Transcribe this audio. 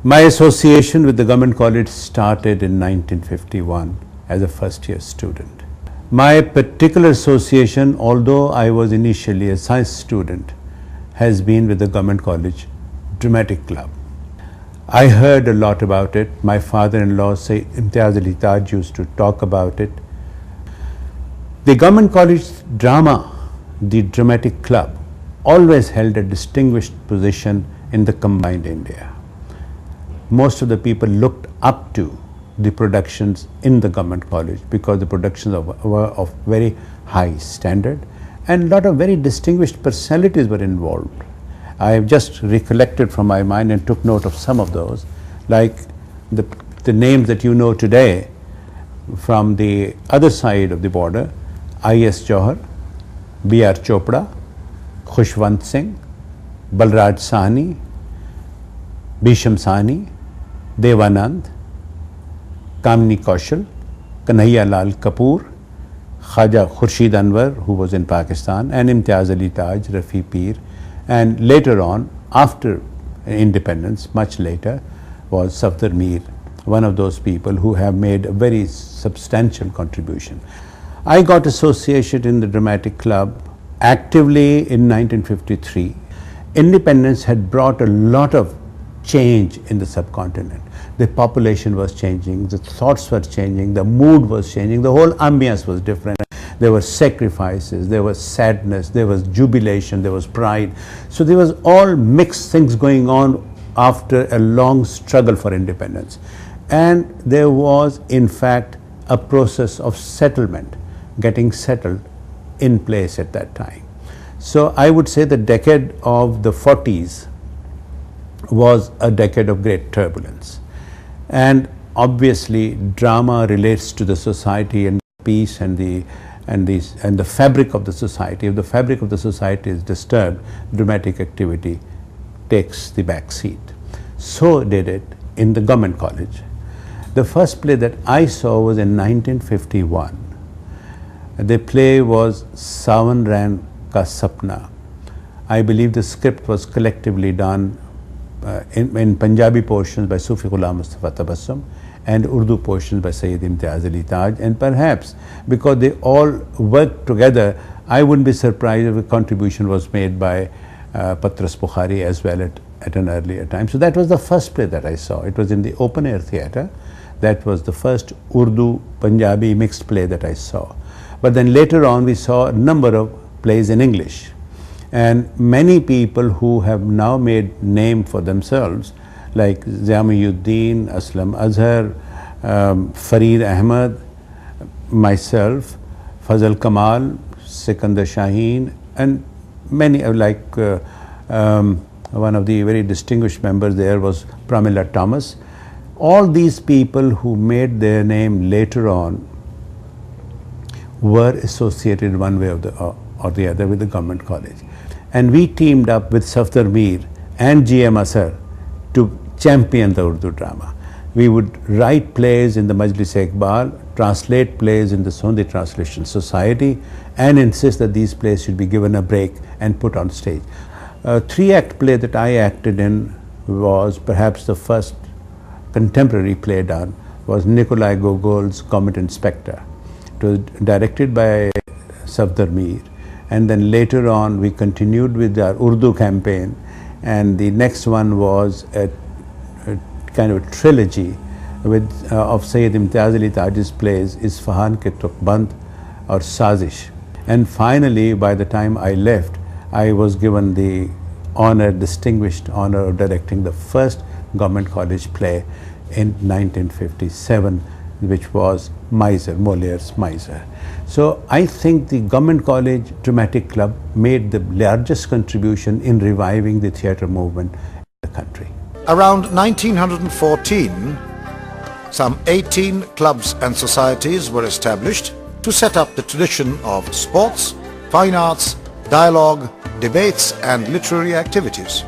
My association with the Government College started in 1951 as a first-year student. My particular association, although I was initially a science student, has been with the Government College Dramatic Club. I heard a lot about it. My father-in-law, Sayyid Imtiaz Ali Taj, used to talk about it. The Government College Drama, the Dramatic Club, always held a distinguished position in the combined India. Most of the people looked up to the productions in the Government College because the productions were of very high standard and a lot of very distinguished personalities were involved. I have just recollected from my mind and took note of some of those, like the names that you know today from the other side of the border: I.S. Jauhar, B.R. Chopra, Khushwant Singh, Balraj Sahni, Bhisham Sahni, Devanand, Kamini Kaushal, Kanhaiya Lal Kapoor, Khaja Khurshid Anwar, who was in Pakistan, and Imtiaz Ali Taj, Rafi Peer, and later on, after independence, much later, was Safdar Mir, one of those people who have made a very substantial contribution. I got associated in the Dramatic Club actively in 1953. Independence had brought a lot of change in the subcontinent. The population was changing, the thoughts were changing, the mood was changing, the whole ambience was different. There were sacrifices, there was sadness, there was jubilation, there was pride. So there was all mixed things going on after a long struggle for independence. And there was in fact a process of settlement, getting settled in place at that time. So I would say the decade of the 40s was a decade of great turbulence, and obviously drama relates to the society and peace and the fabric of the society. If the fabric of the society is disturbed, dramatic activity takes the back seat. So did it in the Government College. The first play that I saw was in 1951. The play was Sawan Rain Ka Sapna. I believe the script was collectively done in Punjabi portions by Sufi Ghulam Mustafa Tabassum and Urdu portions by Sayyid Imtiaz Ali Taj, and perhaps because they all worked together, I wouldn't be surprised if a contribution was made by Patras Bukhari as well at an earlier time. So that was the first play that I saw. It was in the open air theatre. That was the first Urdu Punjabi mixed play that I saw. But then later on we saw a number of plays in English. And many people who have now made name for themselves, like Ziauddin, Aslam Azhar, Farid Ahmed, myself, Fazal Kamal, Sikandar Shaheen, and many like one of the very distinguished members there was Pramila Thomas. All these people who made their name later on were associated one way or the other with the Government College. And we teamed up with Safdar Mir and G.M. Asar to champion the Urdu drama. We would write plays in the Majlis-e-Iqbal, translate plays in the Sondhi Translation Society, and insist that these plays should be given a break and put on stage. A 3-act play that I acted in was perhaps the first contemporary play done, was Nikolai Gogol's Government Inspector. It was directed by Safdar Mir. And then later on we continued with our Urdu campaign, and the next one was a kind of a trilogy of Sayyid Imtiaz Ali Taj's plays, Isfahan Ke Tukband or Sazish. And finally, by the time I left, I was given the distinguished honor of directing the first Government College play in 1957, which was Miser, Moliere's Miser. So I think the Government College Dramatic Club made the largest contribution in reviving the theatre movement in the country. Around 1914, some 18 clubs and societies were established to set up the tradition of sports, fine arts, dialogue, debates and literary activities.